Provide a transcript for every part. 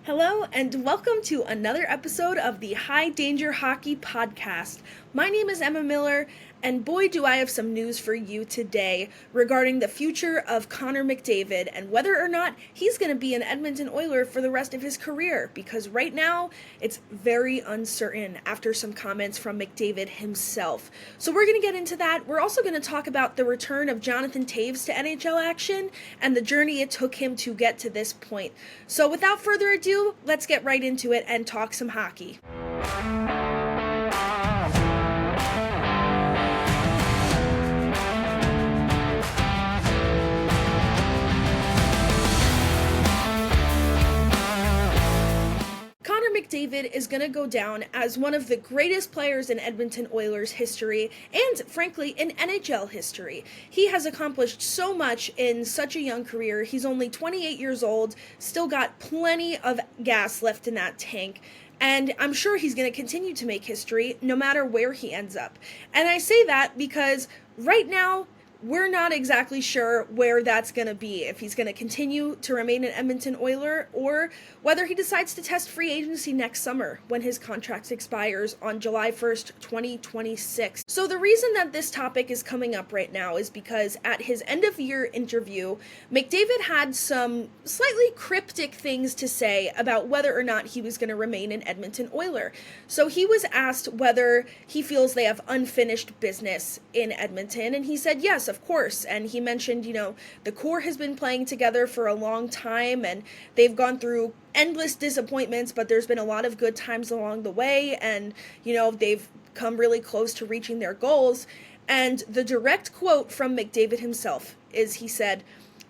Hello, and welcome to another episode of the High Danger Hockey Podcast. My name is Emma Miller, and boy, do I have some news for you today regarding the future of Connor McDavid and whether or not he's going to be an Edmonton Oiler for the rest of his career, because right now it's very uncertain after some comments from McDavid himself. So we're going to get into that. We're also going to talk about the return of Jonathan Toews to NHL action and the journey it took him to get to this point. So without further ado, let's get right into it and talk some hockey. Connor McDavid is going to go down as one of the greatest players in Edmonton Oilers history and, frankly, in NHL history. He has accomplished so much in such a young career. He's only 28 years old, still got plenty of gas left in that tank. And I'm sure he's going to continue to make history no matter where he ends up. And I say that because right now, we're not exactly sure where that's going to be, if he's going to continue to remain an Edmonton Oiler or whether he decides to test free agency next summer when his contract expires on July 1st, 2026. So the reason that this topic is coming up right now is because at his end-of-year interview, McDavid had some slightly cryptic things to say about whether or not he was going to remain an Edmonton Oiler. So he was asked whether he feels they have unfinished business in Edmonton, and he said yes, of course. And he mentioned, the core has been playing together for a long time and they've gone through endless disappointments, but there's been a lot of good times along the way, and, they've come really close to reaching their goals. And the direct quote from McDavid himself is, he said,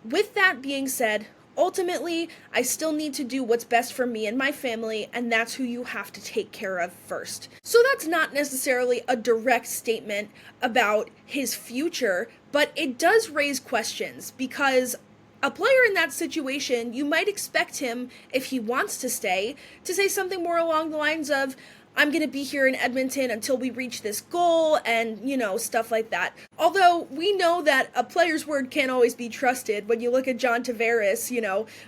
"With that being said, ultimately, I still need to do what's best for me and my family, and that's who you have to take care of first." So that's not necessarily a direct statement about his future, but it does raise questions, because a player in that situation, you might expect him, if he wants to stay, to say something more along the lines of, "I'm going to be here in Edmonton until we reach this goal," and, stuff like that. Although we know that a player's word can't always be trusted. When you look at John Tavares,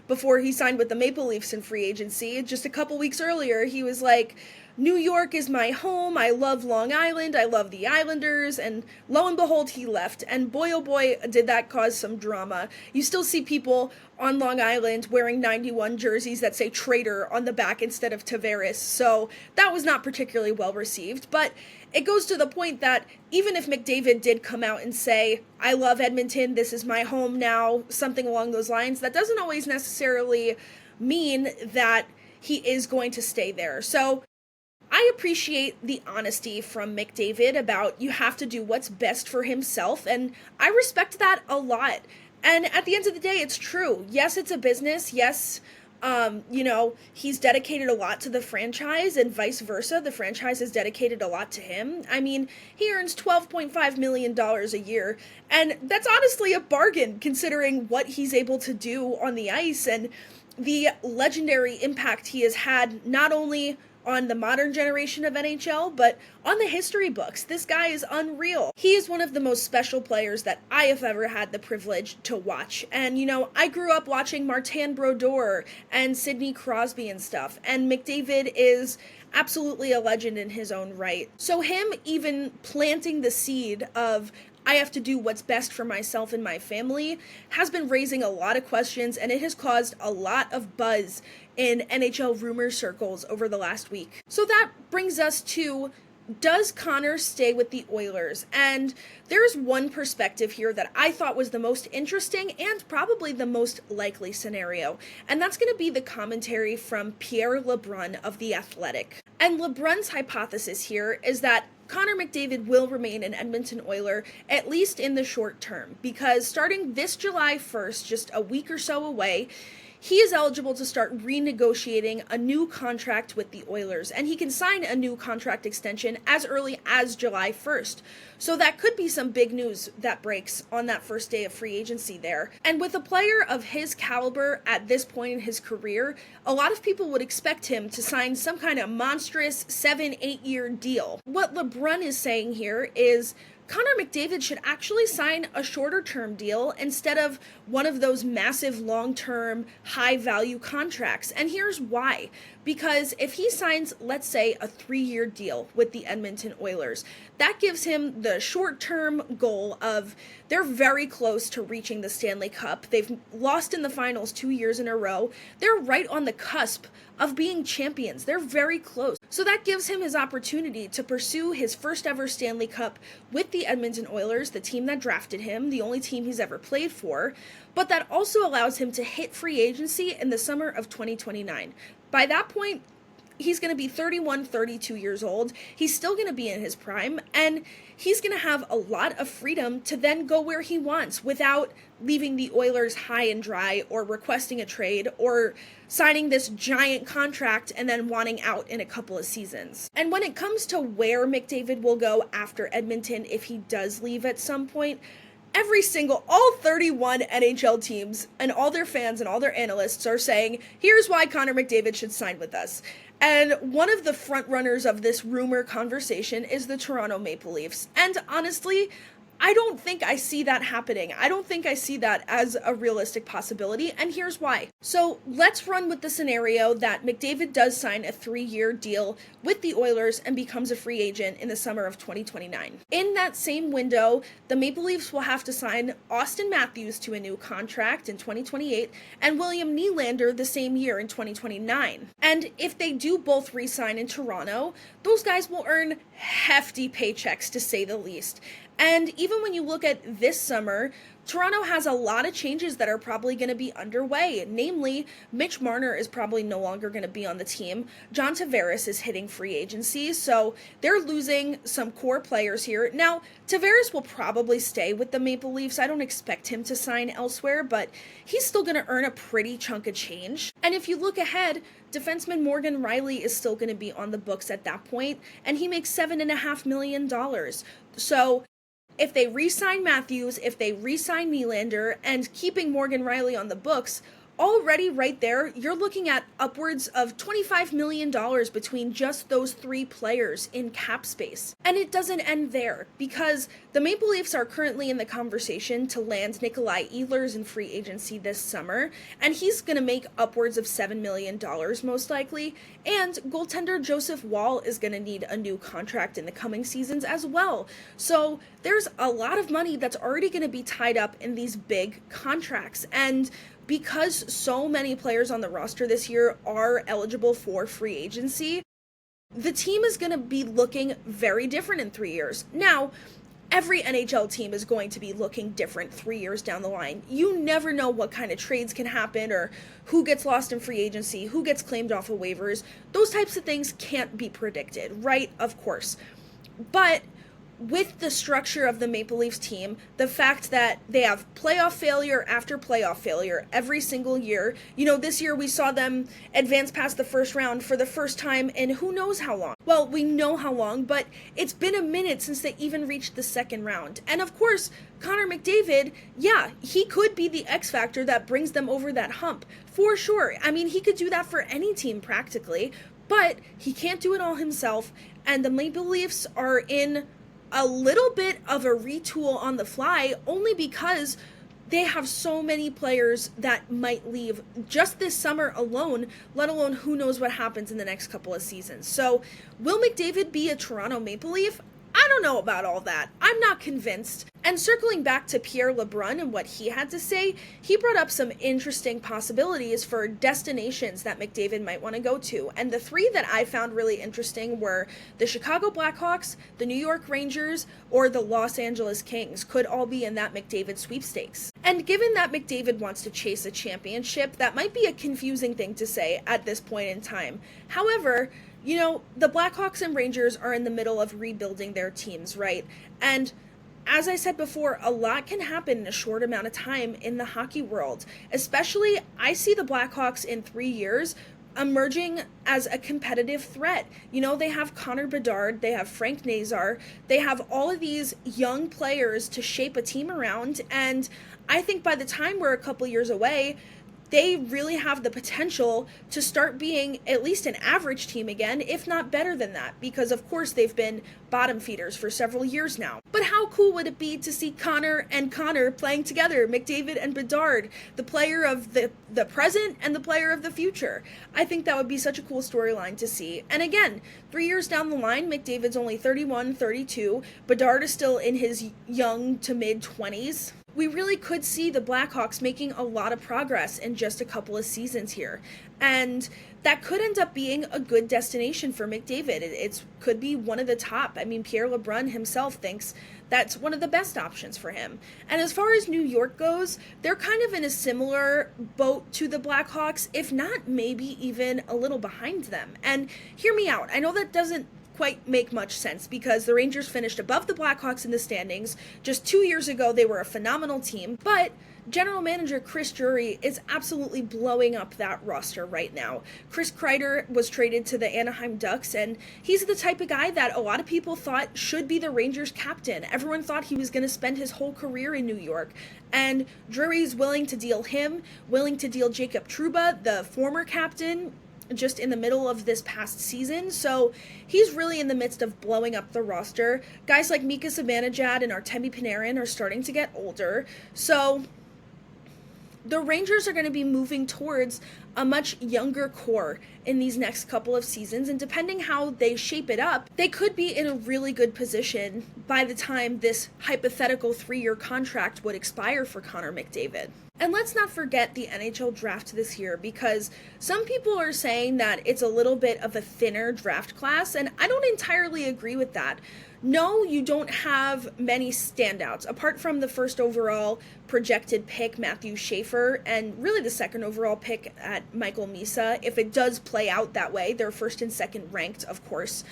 before he signed with the Maple Leafs in free agency, just a couple weeks earlier, he was like, "New York is my home, I love Long Island, I love the Islanders," and lo and behold, he left. And boy, oh boy, did that cause some drama. You still see people on Long Island wearing 91 jerseys that say traitor on the back instead of Tavares, so that was not particularly well received. But it goes to the point that even if McDavid did come out and say, "I love Edmonton, this is my home now," something along those lines, that doesn't always necessarily mean that he is going to stay there. So I appreciate the honesty from McDavid about you have to do what's best for himself, and I respect that a lot. And at the end of the day, it's true. Yes, it's a business. Yes, he's dedicated a lot to the franchise, and vice versa. The franchise has dedicated a lot to him. I mean, he earns $12.5 million a year, and that's honestly a bargain considering what he's able to do on the ice and the legendary impact he has had, not only on the modern generation of NHL, but on the history books. This guy is unreal. He is one of the most special players that I have ever had the privilege to watch. And, I grew up watching Martin Brodeur and Sidney Crosby and stuff, and McDavid is absolutely a legend in his own right. So him even planting the seed of, "I have to do what's best for myself and my family," has been raising a lot of questions, and it has caused a lot of buzz in NHL rumor circles over the last week. So that brings us to, does Connor stay with the Oilers? And there's one perspective here that I thought was the most interesting and probably the most likely scenario, and that's going to be the commentary from Pierre LeBrun of The Athletic. And LeBrun's hypothesis here is that Connor McDavid will remain an Edmonton Oiler, at least in the short term, because starting this July 1st, just a week or so away, he is eligible to start renegotiating a new contract with the Oilers, and he can sign a new contract extension as early as July 1st. So that could be some big news that breaks on that first day of free agency there. And with a player of his caliber at this point in his career, a lot of people would expect him to sign some kind of monstrous 7-8 year deal. What LeBrun is saying here is Connor McDavid should actually sign a shorter term deal instead of one of those massive long-term high value contracts. And here's why. Because if he signs, let's say, a 3-year deal with the Edmonton Oilers, that gives him the short-term goal of they're very close to reaching the Stanley Cup. They've lost in the finals 2 years in a row. They're right on the cusp of being champions. They're very close. So that gives him his opportunity to pursue his first ever Stanley Cup with the Edmonton Oilers, the team that drafted him, the only team he's ever played for, but that also allows him to hit free agency in the summer of 2029. By that point, he's going to be 31, 32 years old. He's still going to be in his prime, and he's going to have a lot of freedom to then go where he wants without leaving the Oilers high and dry or requesting a trade or signing this giant contract and then wanting out in a couple of seasons. And when it comes to where McDavid will go after Edmonton, if he does leave at some point, all 31 NHL teams and all their fans and all their analysts are saying, here's why Connor McDavid should sign with us. And one of the front runners of this rumor conversation is the Toronto Maple Leafs. And honestly, I don't think I see that happening. I don't think I see that as a realistic possibility, and here's why. So let's run with the scenario that McDavid does sign a 3-year deal with the Oilers and becomes a free agent in the summer of 2029. In that same window, the Maple Leafs will have to sign Austin Matthews to a new contract in 2028 and William Nylander the same year in 2029. And if they do both re-sign in Toronto, those guys will earn hefty paychecks, to say the least. And even when you look at this summer, Toronto has a lot of changes that are probably going to be underway. Namely, Mitch Marner is probably no longer going to be on the team. John Tavares is hitting free agency, so they're losing some core players here. Now, Tavares will probably stay with the Maple Leafs. I don't expect him to sign elsewhere, but he's still going to earn a pretty chunk of change. And if you look ahead, defenseman Morgan Riley is still going to be on the books at that point, and he makes $7.5 million. So if they re-sign Matthews, if they re-sign Nylander, and keeping Morgan Riley on the books, already right there, you're looking at upwards of $25 million between just those 3 players in cap space. And it doesn't end there, because the Maple Leafs are currently in the conversation to land Nikolai Ehlers in free agency this summer, and he's going to make upwards of $7 million most likely, and goaltender Joseph Woll is going to need a new contract in the coming seasons as well. So there's a lot of money that's already going to be tied up in these big contracts, and because so many players on the roster this year are eligible for free agency, the team is going to be looking very different in 3 years. Now, every NHL team is going to be looking different 3 years down the line. You never know what kind of trades can happen or who gets lost in free agency, who gets claimed off of waivers. Those types of things can't be predicted, right? Of course. But with the structure of the Maple Leafs team, the fact that they have playoff failure after playoff failure every single year, this year we saw them advance past the first round for the first time in who knows how long. Well, we know how long, but it's been a minute since they even reached the second round. And of course, Connor McDavid, yeah, he could be the X factor that brings them over that hump, for sure. I mean, he could do that for any team practically, but he can't do it all himself, and the Maple Leafs are in a little bit of a retool on the fly, only because they have so many players that might leave just this summer alone, let alone who knows what happens in the next couple of seasons. So will McDavid be a Toronto Maple Leaf? I don't know about all that. I'm not convinced. And circling back to Pierre LeBrun and what he had to say, he brought up some interesting possibilities for destinations that McDavid might want to go to. And the 3 that I found really interesting were the Chicago Blackhawks, the New York Rangers, or the Los Angeles Kings could all be in that McDavid sweepstakes. And given that McDavid wants to chase a championship, that might be a confusing thing to say at this point in time. However, the Blackhawks and Rangers are in the middle of rebuilding their teams, right? And as I said before, a lot can happen in a short amount of time in the hockey world. Especially, I see the Blackhawks in 3 years emerging as a competitive threat. They have Connor Bedard, they have Frank Nazar, they have all of these young players to shape a team around, and I think by the time we're a couple years away, they really have the potential to start being at least an average team again, if not better than that, because of course they've been bottom feeders for several years now. But how cool would it be to see Connor and Connor playing together, McDavid and Bedard, the player of the present and the player of the future? I think that would be such a cool storyline to see. And again, 3 years down the line, McDavid's only 31, 32, Bedard is still in his young to mid 20s. We really could see the Blackhawks making a lot of progress in just a couple of seasons here. And that could end up being a good destination for McDavid. It could be one of the top. I mean, Pierre LeBrun himself thinks that's one of the best options for him. And as far as New York goes, they're kind of in a similar boat to the Blackhawks, if not maybe even a little behind them. And hear me out. I know that doesn't quite make much sense because the Rangers finished above the Blackhawks in the standings. Just 2 years ago, they were a phenomenal team, but General Manager Chris Drury is absolutely blowing up that roster right now. Chris Kreider was traded to the Anaheim Ducks, and he's the type of guy that a lot of people thought should be the Rangers captain. Everyone thought he was going to spend his whole career in New York, and Drury's willing to deal him, willing to deal Jacob Trouba, the former captain, just in the middle of this past season. So he's really in the midst of blowing up the roster. Guys like Mika Zibanejad and Artemi Panarin are starting to get older. So the Rangers are going to be moving towards a much younger core in these next couple of seasons, and depending how they shape it up, they could be in a really good position by the time this hypothetical 3-year contract would expire for Connor McDavid. And let's not forget the NHL draft this year, because some people are saying that it's a little bit of a thinner draft class, and I don't entirely agree with that. No, you don't have many standouts, apart from the first overall projected pick, Matthew Schaefer, and really the second overall pick at Michael Misa, if it does play out that way. They're first and second ranked, of course.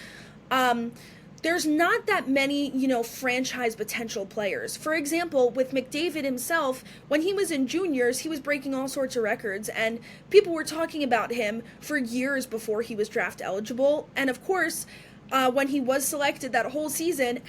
There's not that many, franchise potential players. For example, with McDavid himself, when he was in juniors, he was breaking all sorts of records, and people were talking about him for years before he was draft eligible. And of course, when he was selected that whole season,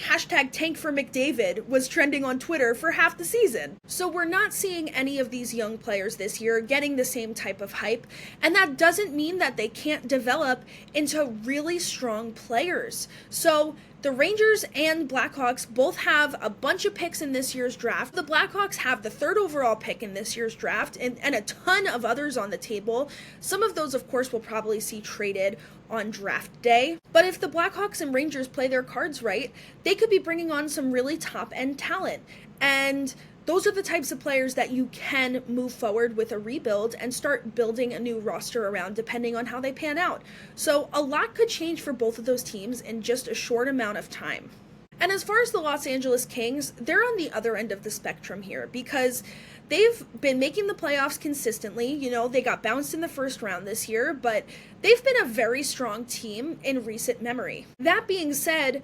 #tank for McDavid was trending on Twitter for half the season. So we're not seeing any of these young players this year getting the same type of hype, and that doesn't mean that they can't develop into really strong players. So the Rangers and Blackhawks both have a bunch of picks in this year's draft. The Blackhawks have the 3rd overall pick in this year's draft, and a ton of others on the table. Some of those, of course, we'll probably see traded on draft day. But if the Blackhawks and Rangers play their cards right, they could be bringing on some really top-end talent. And those are the types of players that you can move forward with a rebuild and start building a new roster around, depending on how they pan out. So a lot could change for both of those teams in just a short amount of time. And as far as the Los Angeles Kings, they're on the other end of the spectrum here, because they've been making the playoffs consistently. They got bounced in the first round this year, but they've been a very strong team in recent memory. That being said,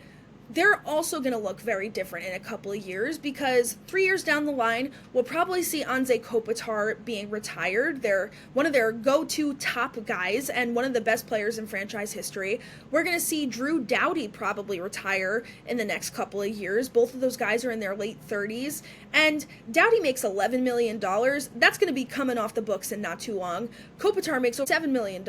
they're also going to look very different in a couple of years, because 3 years down the line, we'll probably see Anze Kopitar being retired. They're one of their go-to top guys and one of the best players in franchise history. We're going to see Drew Doughty probably retire in the next couple of years. Both of those guys are in their late 30s, and Doughty makes $11 million. That's going to be coming off the books in not too long. Kopitar makes $7 million.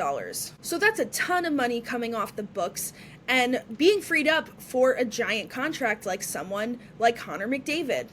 So that's a ton of money coming off the books and being freed up for a giant contract like someone like Connor McDavid.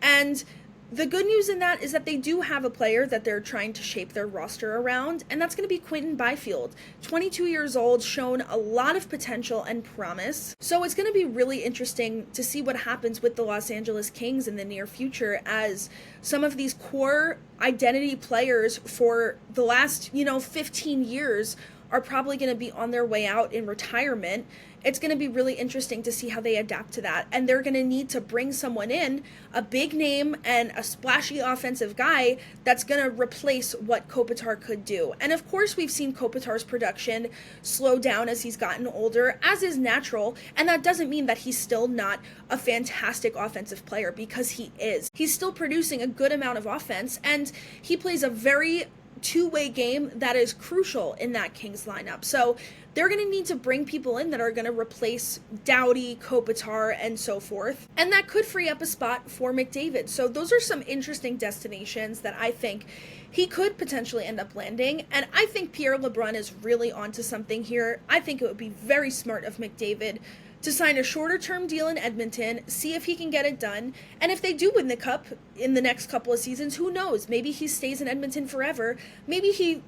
And the good news in that is that they do have a player that they're trying to shape their roster around, and that's going to be Quinton Byfield. 22 years old, shown a lot of potential and promise. So it's going to be really interesting to see what happens with the Los Angeles Kings in the near future, as some of these core identity players for the last, 15 years are probably going to be on their way out in retirement. It's going to be really interesting to see how they adapt to that. And they're going to need to bring someone in, a big name and a splashy offensive guy that's going to replace what Kopitar could do. And of course, we've seen Kopitar's production slow down as he's gotten older, as is natural. And that doesn't mean that he's still not a fantastic offensive player, because he is. He's still producing a good amount of offense, and he plays a very two-way game that is crucial in that Kings lineup. So they're going to need to bring people in that are going to replace Doughty, Kopitar, and so forth. And that could free up a spot for McDavid. So those are some interesting destinations that I think he could potentially end up landing. And I think Pierre LeBrun is really onto something here. I think it would be very smart of McDavid to sign a shorter-term deal in Edmonton, see if he can get it done, and if they do win the Cup in the next couple of seasons, who knows? Maybe he stays in Edmonton forever. Maybe he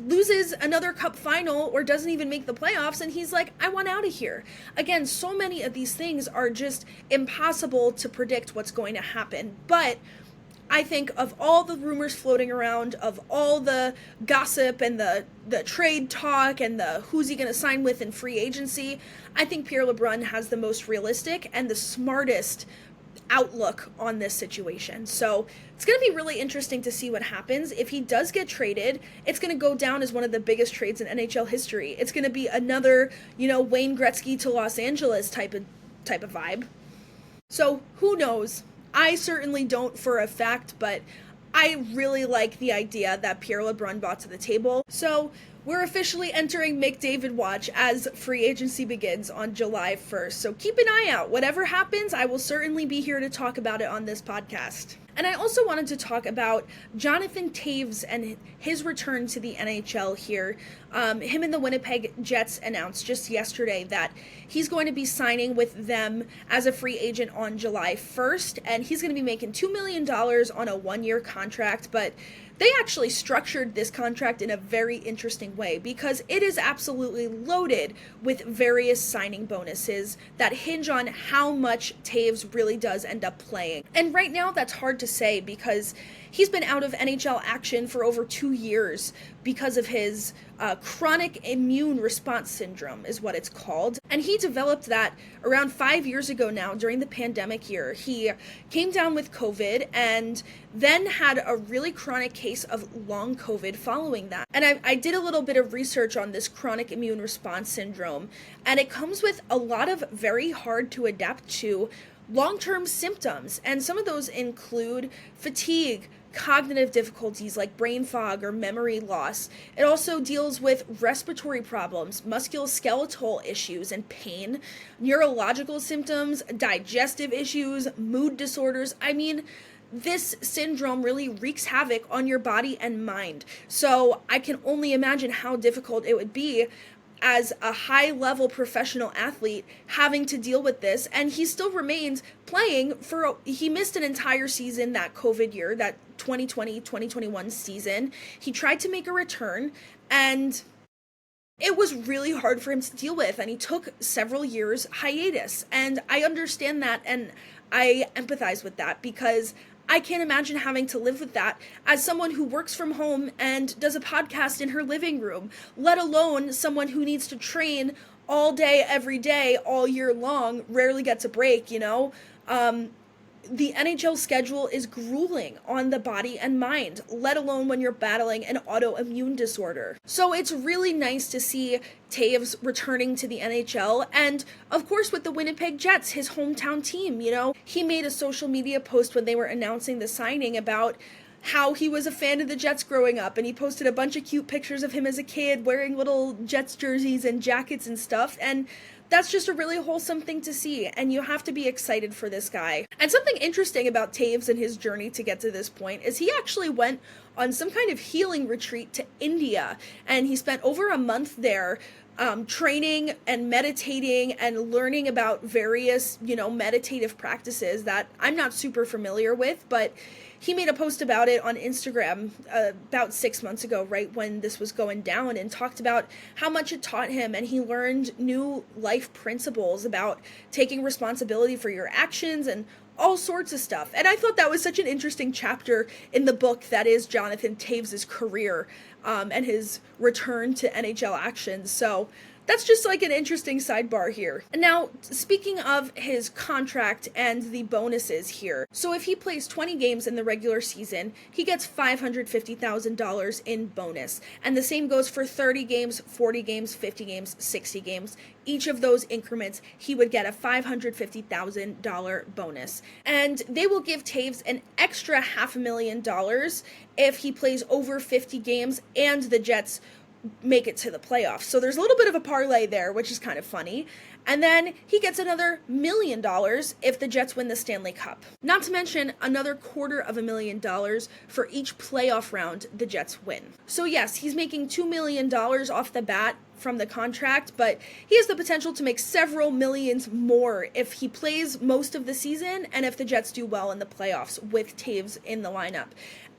loses another Cup final or doesn't even make the playoffs, and he's like, I want out of here. Again, so many of these things are just impossible to predict what's going to happen, but I think of all the rumors floating around, of all the gossip and the trade talk and the who's he going to sign with in free agency, I think Pierre LeBrun has the most realistic and the smartest outlook on this situation. So it's going to be really interesting to see what happens. If he does get traded, it's going to go down as one of the biggest trades in NHL history. It's going to be another, Wayne Gretzky to Los Angeles type of vibe. So who knows? I certainly don't for a fact, but I really like the idea that Pierre LeBrun brought to the table. So we're officially entering McDavid watch as free agency begins on July 1st. So keep an eye out. Whatever happens, I will certainly be here to talk about it on this podcast. And I also wanted to talk about Jonathan Toews and his return to the NHL here. Him and the Winnipeg Jets announced just yesterday that he's going to be signing with them as a free agent on July 1st, and he's going to be making $2 million on a one-year contract, but they actually structured this contract in a very interesting way because it is absolutely loaded with various signing bonuses that hinge on how much Toews really does end up playing. And right now that's hard to say because he's been out of NHL action for over 2 years because of his chronic immune response syndrome is what it's called. And he developed that around 5 years ago now during the pandemic year. He came down with COVID and then had a really chronic case of long COVID following that. And I did a little bit of research on this chronic immune response syndrome, and it comes with a lot of very hard to adapt to long-term symptoms. And some of those include fatigue, cognitive difficulties like brain fog or memory loss. It also deals with respiratory problems, musculoskeletal issues and pain, neurological symptoms, digestive issues, mood disorders. I mean, this syndrome really wreaks havoc on your body and mind. So I can only imagine how difficult it would be as a high-level professional athlete having to deal with this, and he still remains playing he missed an entire season that COVID year, that 2020-2021 season. He tried to make a return, and it was really hard for him to deal with, and he took several years hiatus, and I understand that, and I empathize with that, because I can't imagine having to live with that as someone who works from home and does a podcast in her living room, let alone someone who needs to train all day, every day, all year long, rarely gets a break, The NHL schedule is grueling on the body and mind, let alone when you're battling an autoimmune disorder. So it's really nice to see Toews returning to the NHL, and of course with the Winnipeg Jets, his hometown team, He made a social media post when they were announcing the signing about how he was a fan of the Jets growing up, and he posted a bunch of cute pictures of him as a kid wearing little Jets jerseys and jackets and stuff, and that's just a really wholesome thing to see, and you have to be excited for this guy. And something interesting about Toews and his journey to get to this point is he actually went on some kind of healing retreat to India, and he spent over a month there training and meditating and learning about various, meditative practices that I'm not super familiar with, but he made a post about it on Instagram about 6 months ago, right when this was going down, and talked about how much it taught him, and he learned new life principles about taking responsibility for your actions and all sorts of stuff. And I thought that was such an interesting chapter in the book that is Jonathan Toews' career and his return to NHL action. So That's just like an interesting sidebar here. And now, speaking of his contract and the bonuses here, so if he plays 20 games in the regular season, he gets $550,000 in bonus. And the same goes for 30 games, 40 games, 50 games, 60 games. Each of those increments, he would get a $550,000 bonus. And they will give Toews an extra $500,000 if he plays over 50 games and the Jets make it to the playoffs. So there's a little bit of a parlay there, which is kind of funny. And then he gets another $1 million if the Jets win the Stanley Cup. Not to mention another $250,000 for each playoff round the Jets win. So yes, he's making $2 million off the bat from the contract, but he has the potential to make several millions more if he plays most of the season and if the Jets do well in the playoffs with Toews in the lineup.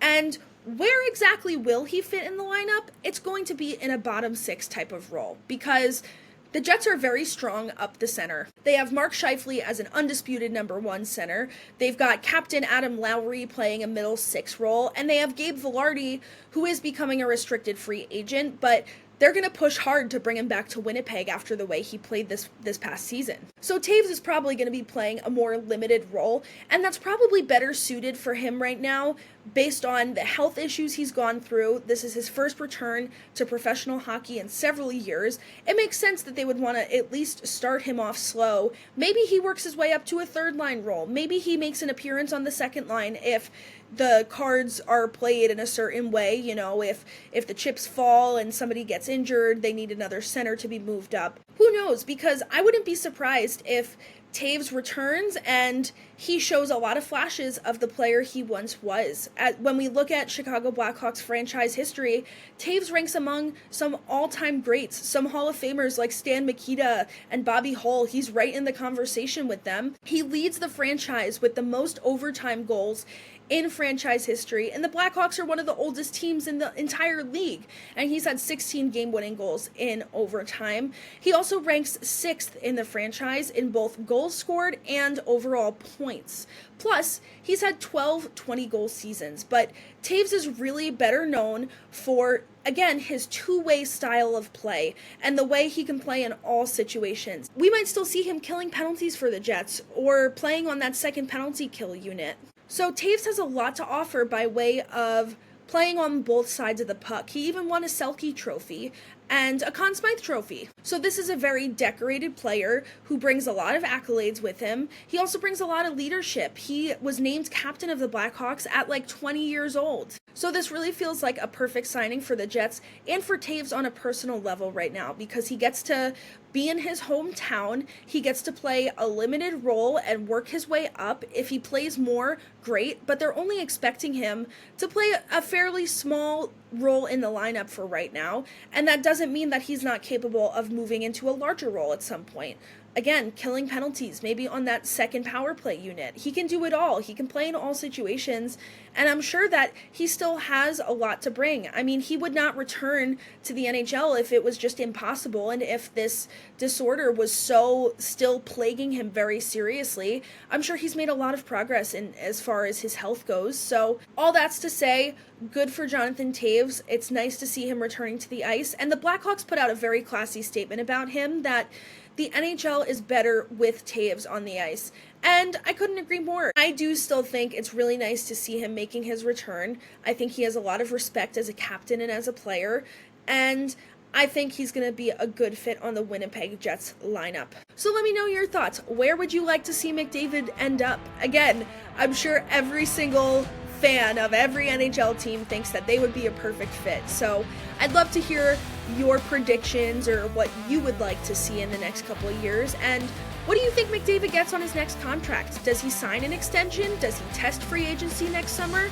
And where exactly will he fit in the lineup? It's going to be in a bottom six type of role because the Jets are very strong up the center. They have Mark Scheifele as an undisputed number one center. They've got Captain Adam Lowry playing a middle six role, and they have Gabe Vilardi, who is becoming a restricted free agent, but they're going to push hard to bring him back to Winnipeg after the way he played this past season. So Toews is probably going to be playing a more limited role, and that's probably better suited for him right now based on the health issues he's gone through. This is his first return to professional hockey in several years. It makes sense that they would want to at least start him off slow. Maybe he works his way up to a third line role. Maybe he makes an appearance on the second line if the cards are played in a certain way. You know, if the chips fall and somebody gets injured, they need another center to be moved up. Who knows? Because I wouldn't be surprised if Toews returns and he shows a lot of flashes of the player he once was. When we look at Chicago Blackhawks franchise history, Toews ranks among some all-time greats, some Hall of Famers like Stan Mikita and Bobby Hull. He's right in the conversation with them. He leads the franchise with the most overtime goals in franchise history, and the Blackhawks are one of the oldest teams in the entire league, and he's had 16 game-winning goals in overtime. He also ranks 6th in the franchise in both goals scored and overall points. Plus, he's had 12 20-goal seasons, but Toews is really better known for, again, his two-way style of play and the way he can play in all situations. We might still see him killing penalties for the Jets or playing on that second penalty kill unit. So Toews has a lot to offer by way of playing on both sides of the puck. He even won a Selke trophy and a Conn Smythe trophy. So this is a very decorated player who brings a lot of accolades with him. He also brings a lot of leadership. He was named captain of the Blackhawks at like 20 years old. So this really feels like a perfect signing for the Jets and for Toews on a personal level right now because he gets to be in his hometown. He gets to play a limited role and work his way up. If he plays more, great, but they're only expecting him to play a fairly small role in the lineup for right now, and that doesn't mean that he's not capable of moving into a larger role at some point. Again, killing penalties, maybe on that second power play unit. He can do it all. He can play in all situations, and I'm sure that he still has a lot to bring. I mean, he would not return to the NHL if it was just impossible, and if this disorder was so still plaguing him very seriously. I'm sure he's made a lot of progress in as far as his health goes. So all that's to say, good for Jonathan Toews. It's nice to see him returning to the ice, and the Blackhawks put out a very classy statement about him that the NHL is better with Toews on the ice, and I couldn't agree more. I do still think it's really nice to see him making his return. I think he has a lot of respect as a captain and as a player, and I think he's going to be a good fit on the Winnipeg Jets lineup. So let me know your thoughts. Where would you like to see McDavid end up? Again, I'm sure every single fan of every NHL team thinks that they would be a perfect fit. So I'd love to hear your predictions or what you would like to see in the next couple of years. And what do you think McDavid gets on his next contract? Does he sign an extension? Does he test free agency next summer?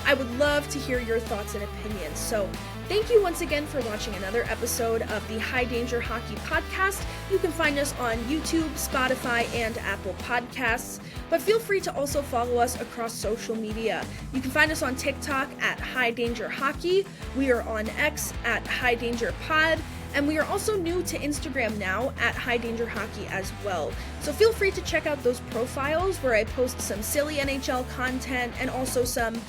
I would love to hear your thoughts and opinions. So thank you once again for watching another episode of the High Danger Hockey Podcast. You can find us on YouTube, Spotify, and Apple Podcasts, but feel free to also follow us across social media. You can find us on TikTok at High Danger Hockey. We are on X at High Danger Pod, and we are also new to Instagram now at High Danger Hockey as well. So feel free to check out those profiles where I post some silly NHL content and also some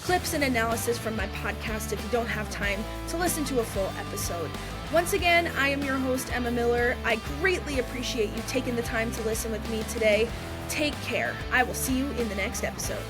clips and analysis from my podcast if you don't have time to listen to a full episode. Once again, I am your host, Emma Miller. I greatly appreciate you taking the time to listen with me today. Take care. I will see you in the next episode.